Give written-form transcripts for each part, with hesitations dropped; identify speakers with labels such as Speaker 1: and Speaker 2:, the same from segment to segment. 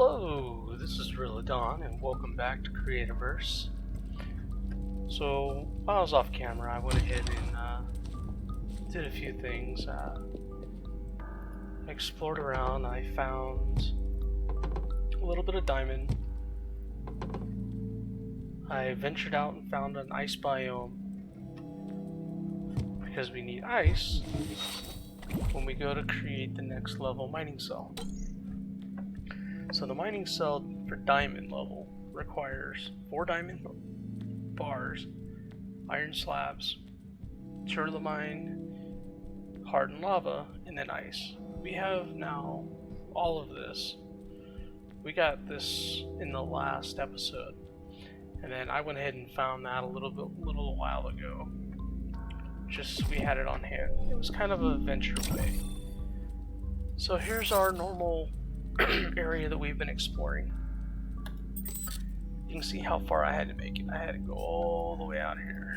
Speaker 1: Hello, this is Really Dawn, and welcome back to Creativerse. So, while I was off camera, I went ahead and did a few things. I explored around, I found a little bit of diamond. I ventured out and found an ice biome, because we need ice when we go to create the next level mining cell. So the mining cell for diamond level requires 4 diamond bars, iron slabs, turtle the mine, hardened lava, and then ice. We have now all of this. We got this in the last episode, and then I went ahead and found that a little while ago. Just we had it on hand. It was kind of a venture away. So here's our normal area that we've been exploring. You can see how far I had to make it. I had to go all the way out here.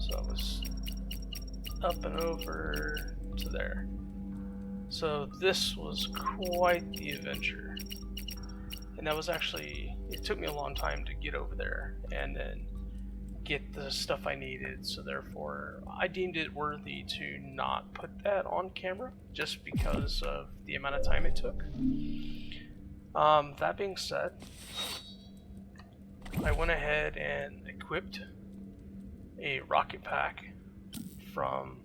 Speaker 1: So I was up and over to there. So this was quite the adventure. And that was actually, it took me a long time to get over there and then get the stuff I needed, so therefore I deemed it worthy to not put that on camera just because of the amount of time it took. That being said, I went ahead and equipped a rocket pack from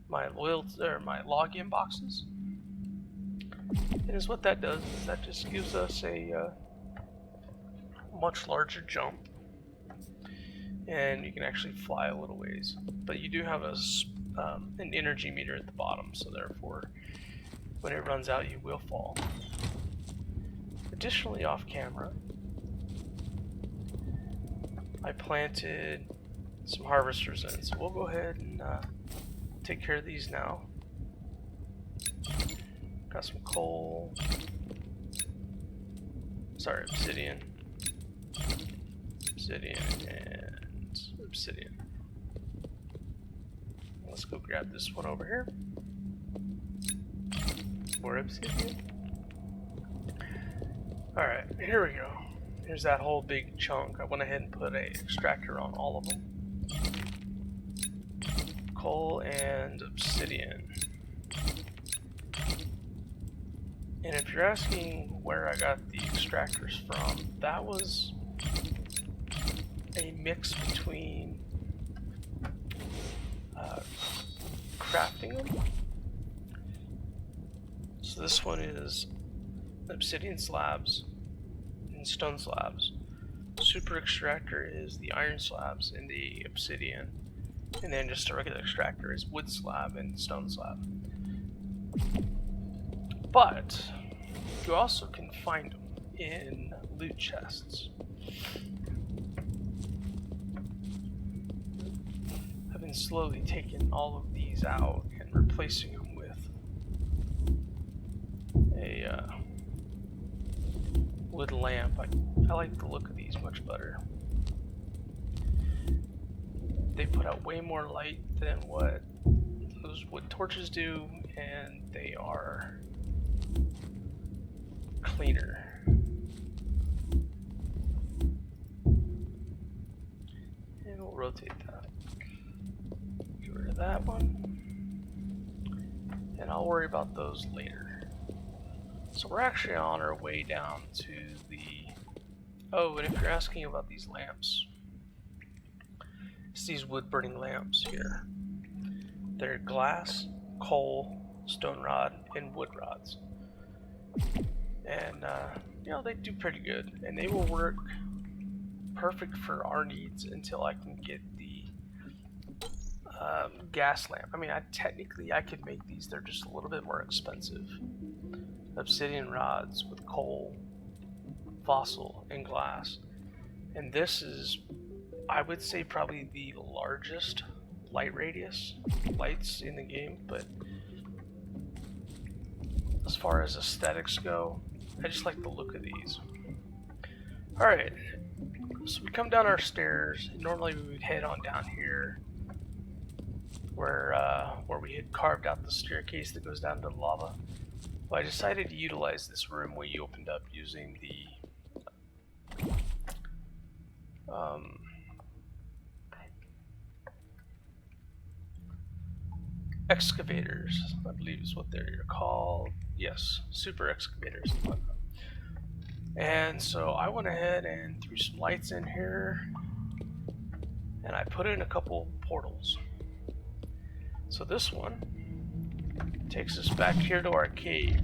Speaker 1: my login boxes. And is what that does is that just gives us a much larger jump, and you can actually fly a little ways. But you do have an energy meter at the bottom, so therefore, when it runs out, you will fall. Additionally, off camera, I planted some harvesters in, so we'll go ahead and take care of these now. Got some coal. Sorry, obsidian. Obsidian and obsidian. Let's go grab this one over here. More obsidian. Alright, here we go. Here's that whole big chunk. I went ahead and put a extractor on all of them. Coal and obsidian. And if you're asking where I got the extractors from, that was a mix between crafting them. So this one is obsidian slabs and stone slabs. Super extractor is the iron slabs and the obsidian. And then just a regular extractor is wood slab and stone slab. But you also can find them in loot chests. I've been slowly taking all of these out and replacing them with a wood lamp. I like the look of these much better. They put out way more light than what those wood torches do, and they are cleaner. And we'll rotate that. Get rid of that one. And I'll worry about those later. So we're actually on our way down to the... Oh, and if you're asking about these lamps, it's these wood burning lamps here. They're glass, coal, stone rod, and wood rods. And you know, they do pretty good, and they will work perfect for our needs until I can get the gas lamp. I mean, technically I could make these, they're just a little bit more expensive. Obsidian rods with coal, fossil, and glass. And this is, I would say, probably the largest light radius lights in the game, but as far as aesthetics go, I just like the look of these. Alright, so we come down our stairs. Normally we would head on down here where we had carved out the staircase that goes down to the lava. Well, I decided to utilize this room we opened up using the excavators, I believe is what they're called. Yes, super excavators. And so I went ahead and threw some lights in here, and I put in a couple portals. So this one takes us back here to our cave.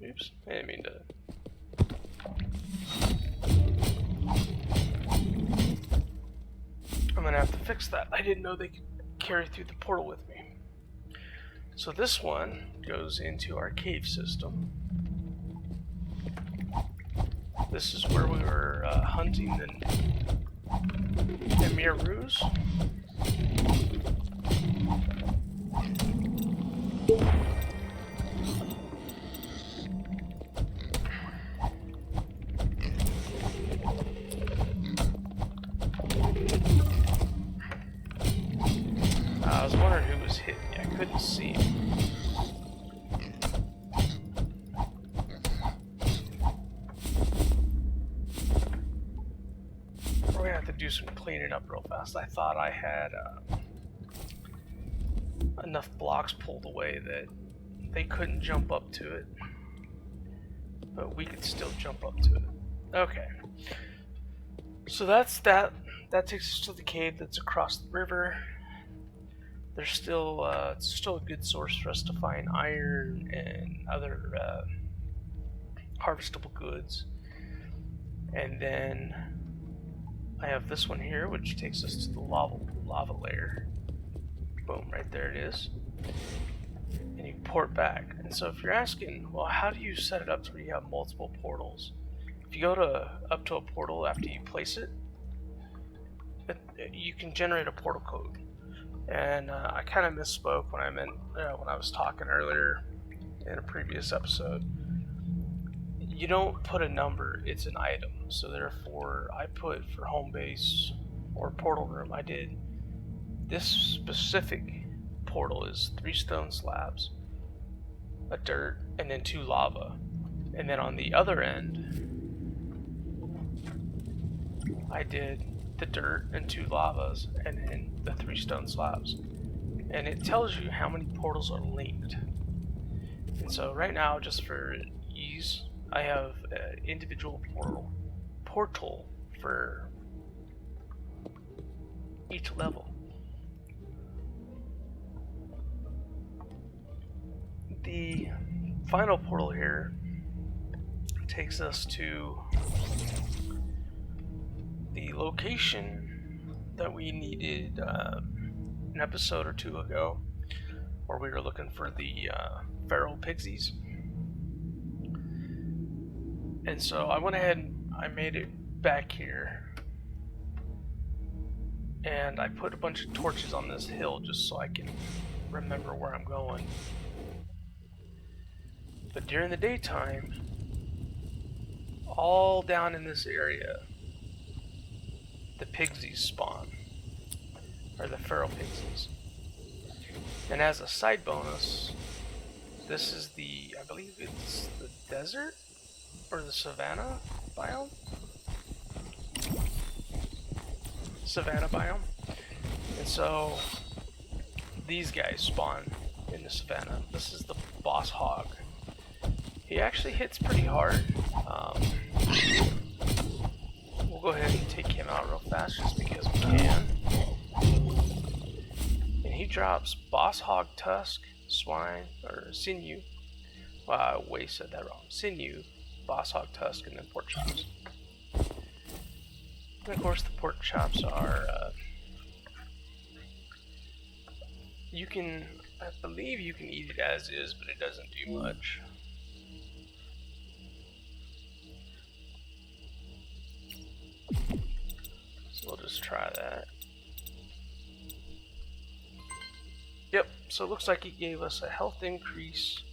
Speaker 1: Oops, I didn't mean to. I'm gonna have to fix that. I didn't know they could carry through the portal with me. So this one goes into our cave system. This is where we were hunting the Emirus. I was wondering who was hitting me. I couldn't see him. We're gonna have to do some cleaning up real fast. I thought I had enough blocks pulled away that they couldn't jump up to it, but we could still jump up to it. Okay, so that's that. That takes us to the cave that's across the river. There's still it's still a good source for us to find iron and other harvestable goods. And then I have this one here, which takes us to the lava layer. Boom, right there it is. And you port back. And so if you're asking, well, how do you set it up to where you have multiple portals? If you go up to a portal after you place it, you can generate a portal code. And I kind of misspoke when I was talking earlier in a previous episode. You don't put a number, it's an item. So therefore, I put for home base or portal room, I did this specific portal is 3 stone slabs, a dirt, and then 2 lava. And then on the other end, I did the dirt and 2 lavas and then the 3 stone slabs. And it tells you how many portals are linked. And so right now, just for ease, I have an individual portal for each level. The final portal here takes us to the location that we needed an episode or 2 ago, where we were looking for the feral pixies. And so I went ahead and I made it back here, and I put a bunch of torches on this hill just so I can remember where I'm going. But during the daytime, all down in this area, the pixies spawn, or the feral pixies. And as a side bonus, this is I believe it's the desert or the savanna biome. Savanna biome. And so these guys spawn in the savanna. This is the boss hog. He actually hits pretty hard. We'll go ahead and take him out real fast just because we can. And he drops boss hog tusk, swine, or sinew. Well, I way said that wrong. Sinew, boss hog tusk, and then pork chops. And of course the pork chops are, I believe you can eat it as is, but it doesn't do much. So we'll just try that. Yep, so it looks like it gave us a health increase,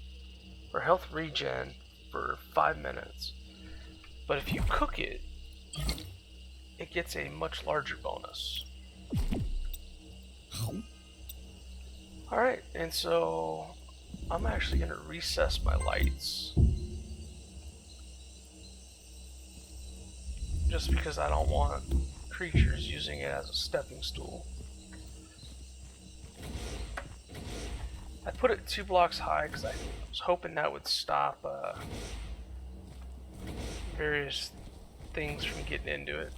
Speaker 1: or health regen, for 5 minutes. But if you cook it, it gets a much larger bonus. Alright, and so I'm actually going to recess my lights. Just because I don't want creatures using it as a stepping stool. I put it 2 blocks high because I was hoping that would stop various things from getting into it.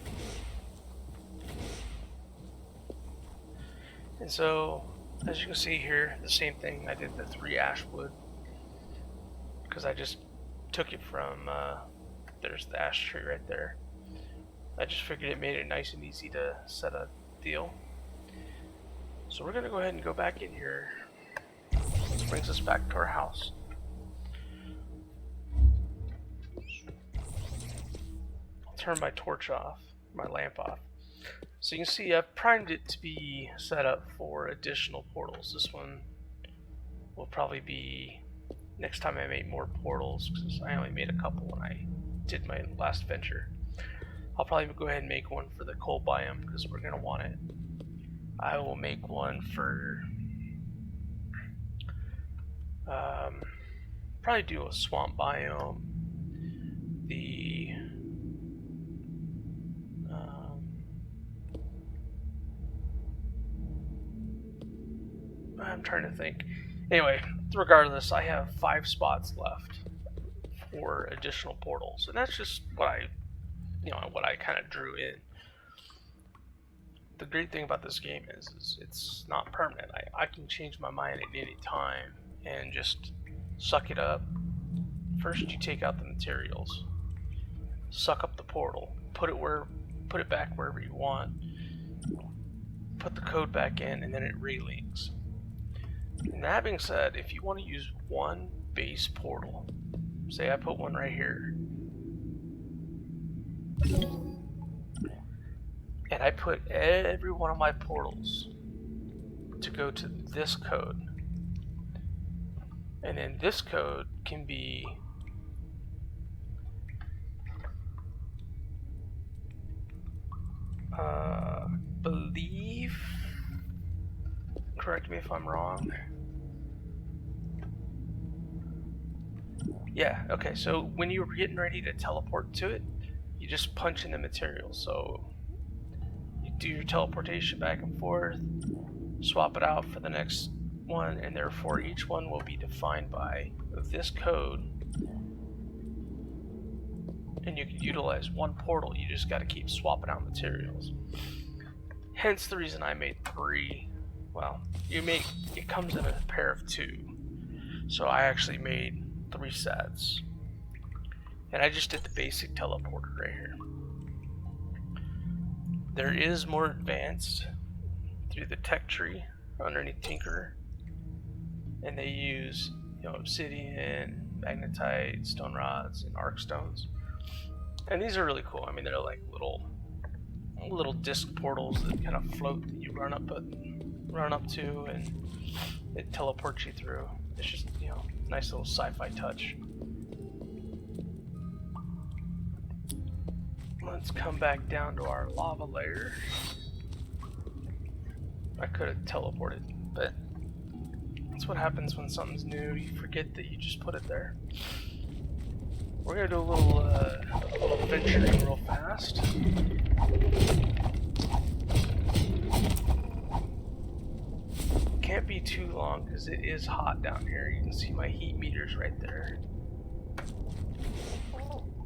Speaker 1: And so, as you can see here, the same thing, I did the 3 ash wood because I just took it from, there's the ash tree right there. I just figured it made it nice and easy to set a deal. So we're going to go ahead and go back in here. This brings us back to our house. I'll turn my torch off, my lamp off. So you can see I've primed it to be set up for additional portals. This one will probably be next time I make more portals, because I only made a couple when I did my last venture. I'll probably go ahead and make one for the coal biome because we're going to want it. I will make one for probably do a swamp biome. The I'm trying to think. Anyway, regardless, I have 5 spots left for additional portals, and that's just what I kind of drew in. The great thing about this game is it's not permanent. I can change my mind at any time and just suck it up. First, you take out the materials, suck up the portal, put it back wherever you want, put the code back in, and then it relinks. And that being said, if you want to use one base portal, say I put one right here, and I put every one of my portals to go to this code, and then this code can be believe, correct me if I'm wrong. Yeah, okay, so when you're getting ready to teleport to it, you just punch in the material. So you do your teleportation back and forth, swap it out for the next one, and therefore each one will be defined by this code. And you can utilize one portal, you just got to keep swapping out materials. Hence the reason I made 3. Well, it comes in a pair of 2. So I actually made 3 sets. And I just did the basic teleporter right here. There is more advanced through the tech tree underneath Tinkerer. And they use, obsidian, magnetite, stone rods, and arc stones. And these are really cool. I mean, they're like little disc portals that kind of float that you run up to, and it teleports you through. It's just, nice little sci-fi touch. Let's come back down to our lava layer. I could have teleported, but that's what happens when something's new. You forget that you just put it there. We're gonna do a little venturing real fast. Can't be too long because it is hot down here. You can see my heat meters right there.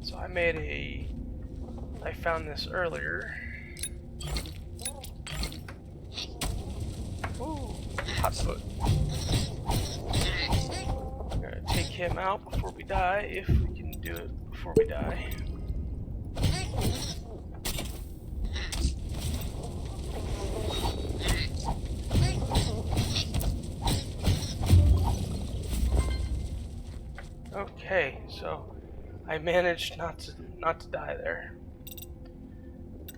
Speaker 1: So I found this earlier. Ooh, hot foot. I'm gonna take him out before we die, if we can do it before we die. Okay, so I managed not to die there.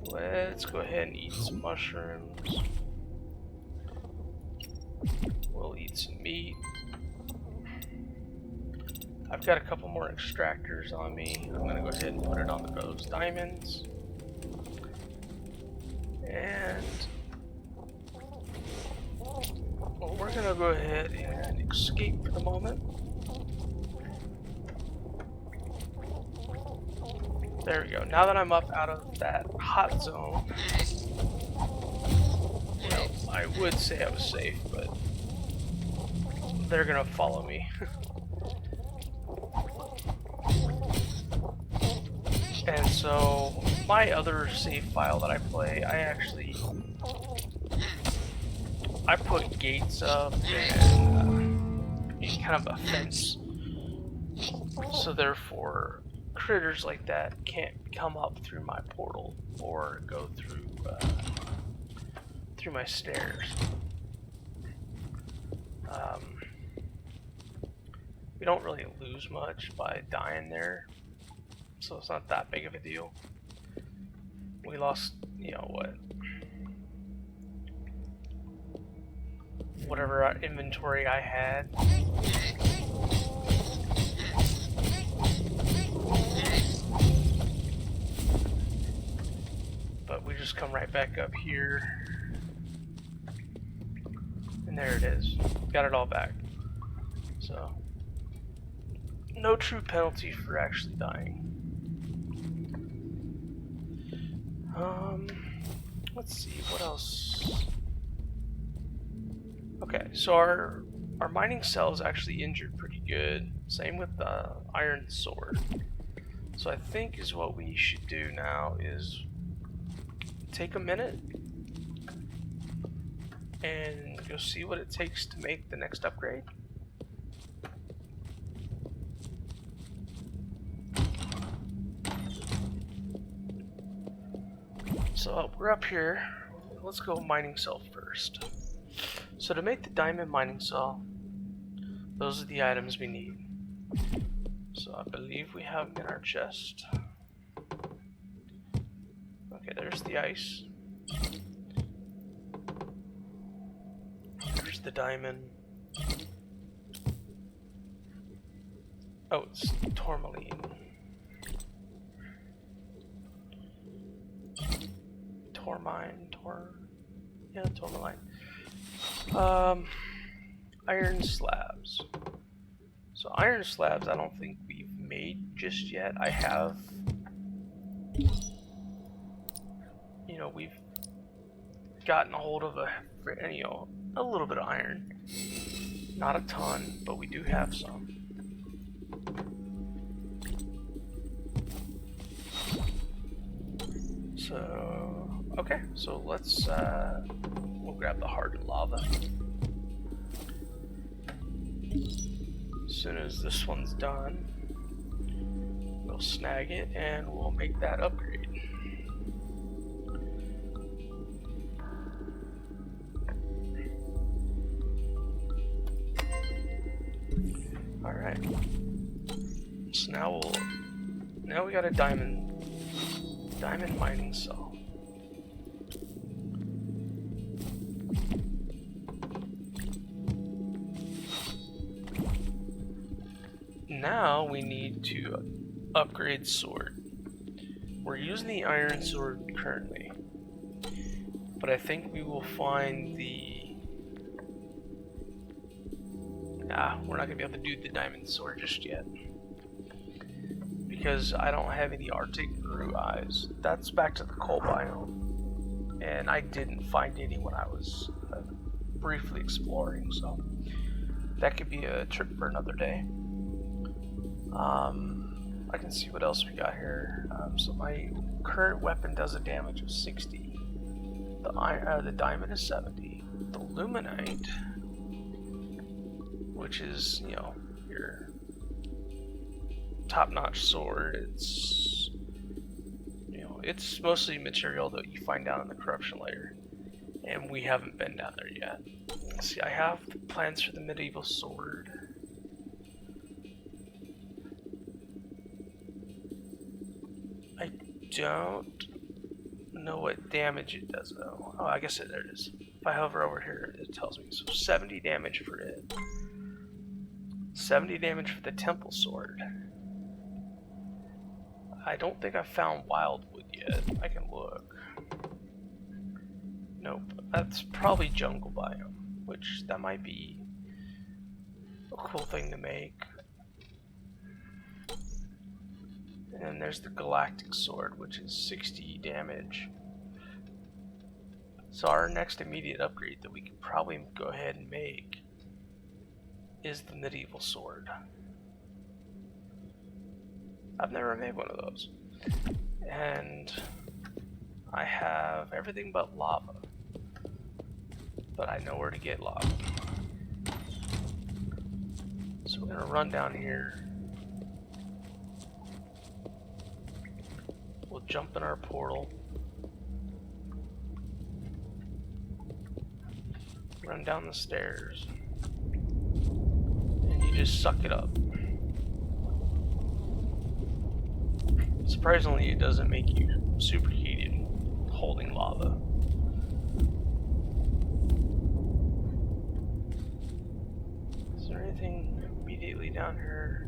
Speaker 1: Let's go ahead and eat some mushrooms. We'll eat some meat. I've got a couple more extractors on me. I'm gonna go ahead and put it on those diamonds. And escape for the moment. There we go. Now that I'm up out of that hot zone, well, I would say I was safe, but they're gonna follow me. And so, my other save file that I play, I put gates up and kind of a fence. So therefore, critters like that can't come up through my portal or go through my stairs. We don't really lose much by dying there, so it's not that big of a deal. We lost, you know what, whatever inventory I had. But we just come right back up here. And there it is. Got it all back. So, no true penalty for actually dying. Let's see, what else? Okay, so our mining cell is actually injured pretty good. Same with the iron sword. So I think is what we should do now is take a minute and go see what it takes to make the next upgrade. So we're up here. Let's go mining cell first. So to make the diamond mining cell, those are the items we need. So I believe we have them in our chest. Okay, there's the ice. There's the diamond. Oh, it's tourmaline. Tourmaline. Iron slabs. So iron slabs I don't think we've made just yet. I have, you know, we've gotten a hold of a little bit of iron. Not a ton, but we do have some. So, okay, so let's, we'll grab the hardened lava. As soon as this one's done, we'll snag it and we'll make that upgrade. Alright. So now we got a diamond mining cell. Now we need to upgrade sword. We're using the iron sword currently, but I think we will find the... we're not going to be able to do the diamond sword just yet, because I don't have any Arctic Uru eyes. That's back to the coal biome, and I didn't find any when I was briefly exploring, so that could be a trip for another day. I can see what else we got here. So my current weapon does a damage of 60. The diamond is 70. The luminite, which is, you know, your top-notch sword, it's, you know, it's mostly material that you find down in the corruption layer, and we haven't been down there yet. Let's see, I have the plans for the medieval sword. I don't know what damage it does though. Oh, I guess there it is. If I hover over here, it tells me. So 70 damage for it. 70 damage for the temple sword. I don't think I've found wildwood yet. I can look. Nope. That's probably jungle biome, which that might be cool thing to make. And there's the galactic sword, which is 60 damage. So our next immediate upgrade that we could probably go ahead and make is the medieval sword. I've never made one of those. And I have everything but lava. But I know where to get lava. So we're gonna run down here. We'll jump in our portal. Run down the stairs. And you just suck it up. Surprisingly, it doesn't make you superheated holding lava. Is there anything immediately down here?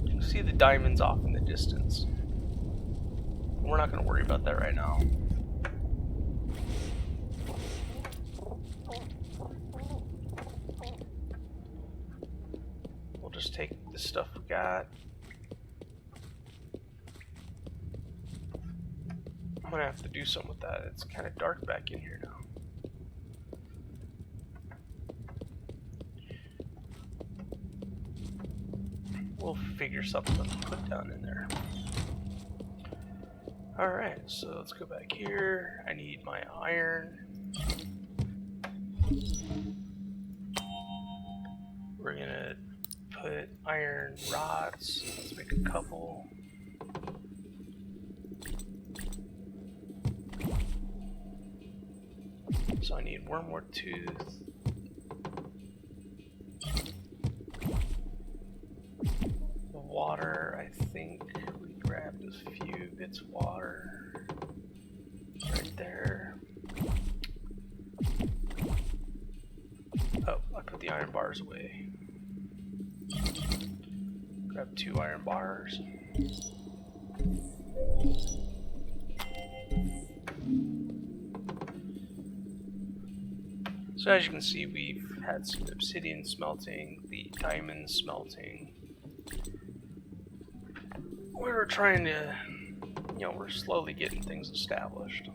Speaker 1: You can see the diamonds off in the distance. We're not going to worry about that right now. We'll just take the stuff we got. I'm going to have to do something with that. It's kind of dark back in here now. We'll figure something to put down in there. Alright, so let's go back here. I need my iron. We're gonna put iron rods. Let's make a couple. So I need wormwood tooth. Water, I think we grabbed a few bits of water right there. Oh, I put the iron bars away. Grab 2 iron bars. So as you can see, we've had some obsidian smelting, the diamond smelting. We were trying to, we're slowly getting things established.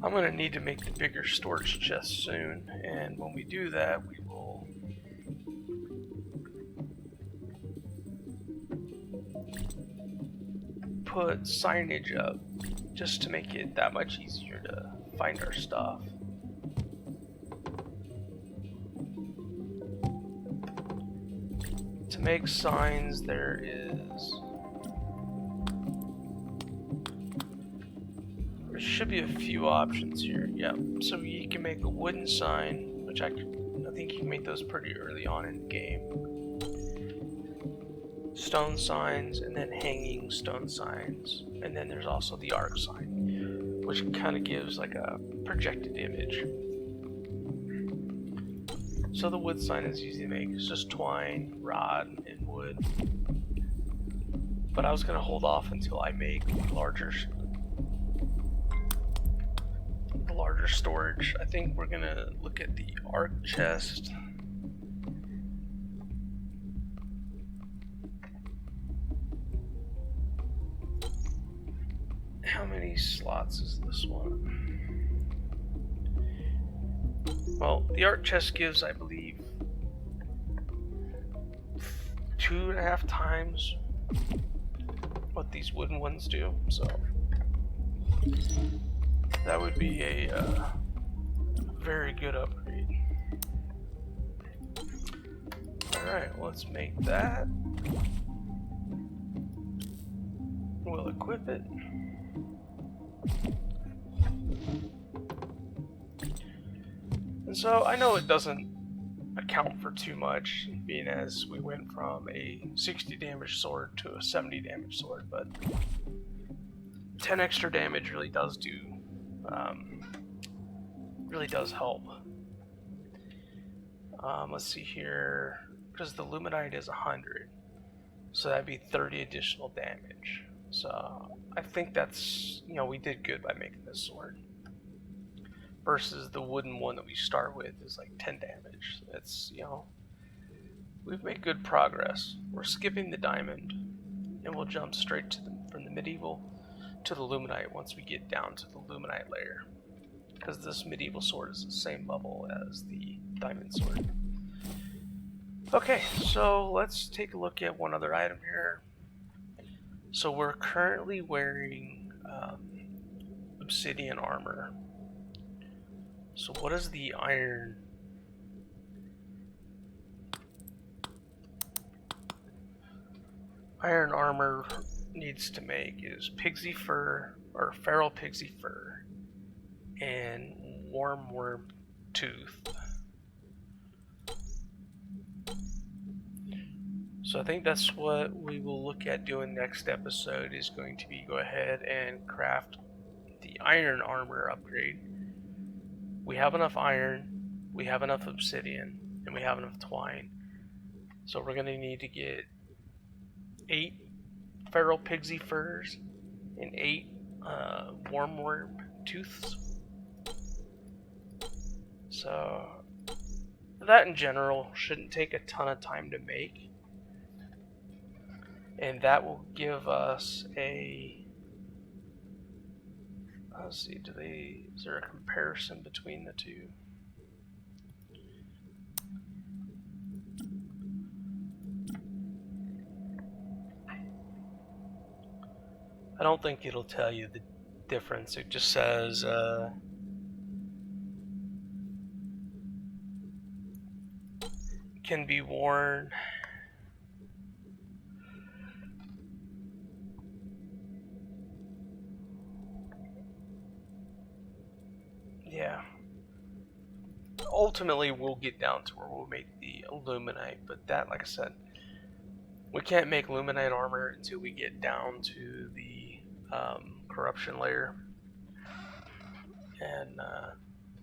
Speaker 1: I'm going to need to make the bigger storage chest soon, and when we do that, we will put signage up just to make it that much easier to find our stuff. To make signs, there should be a few options here. Yep. So you can make a wooden sign, which I think you can make those pretty early on in the game. Stone signs, and then hanging stone signs, and then there's also the arc sign, which kind of gives like a projected image. So the wood sign is easy to make. It's just twine, rod, and wood. But I was going to hold off until I make the larger storage. I think we're going to look at the arc chest. How many slots is this one? Well, the arc chest gives, I believe, 2.5 times what these wooden ones do, so that would be a very good upgrade. Alright, let's make that. We'll equip it. And so I know it doesn't account for too much, being as we went from a 60 damage sword to a 70 damage sword, but 10 extra damage really does help. Let's see here, because the luminite is 100, so that'd be 30 additional damage. So I think that's, you know, we did good by making this sword. Versus the wooden one that we start with is like 10 damage. It's, you know, we've made good progress. We're skipping the diamond, and we'll jump straight to from the medieval to the luminite once we get down to the luminite layer. Because this medieval sword is the same level as the diamond sword. Okay, so let's take a look at one other item here. So we're currently wearing obsidian armor. So what is the iron armor needs to make is pixie fur, or feral pixie fur, and worm tooth. So I think that's what we will look at doing next episode, is going to be go ahead and craft the iron armor upgrade. We have enough iron, we have enough obsidian, and we have enough twine. So we're going to need to get 8 feral pixie furs and 8 worm tooths. So that in general shouldn't take a ton of time to make. And that will give us a... Let's see, is there a comparison between the two? I don't think it'll tell you the difference. It just says can be worn. Yeah. Ultimately, we'll get down to where we'll make the illuminite, but that, like I said, we can't make luminite armor until we get down to the corruption layer, and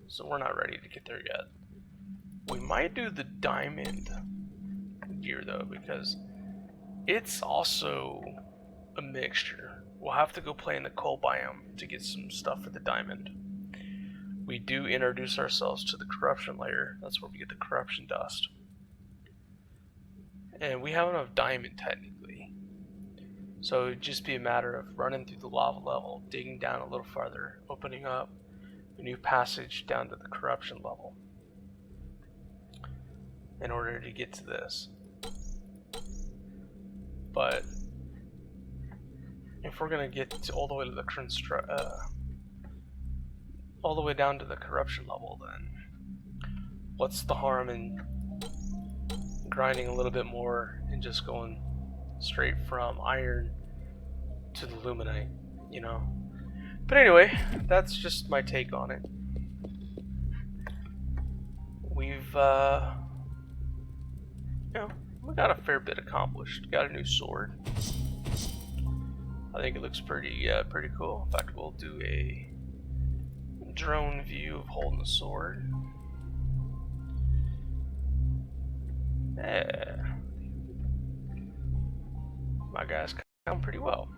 Speaker 1: so we're not ready to get there yet. We might do the diamond gear though, because it's also a mixture. We'll have to go play in the coal biome to get some stuff for the diamond. We do introduce ourselves to the corruption layer. That's where we get the corruption dust. And we have enough diamond technically. So it'd just be a matter of running through the lava level, digging down a little farther, opening up a new passage down to the corruption level in order to get to this. But if we're gonna get all the way to the all the way down to the corruption level, then what's the harm in grinding a little bit more and just going straight from iron to the luminite, you know? But anyway, that's just my take on it. We've you know, we got a fair bit accomplished. Got a new sword. I think it looks pretty cool. In fact, we'll do a drone view of holding the sword. Yeah. My guy's come pretty well.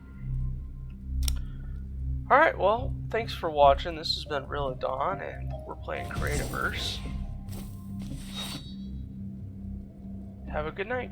Speaker 1: Alright, well, thanks for watching. This has been Real Dawn, and we're playing Creativerse. Have a good night.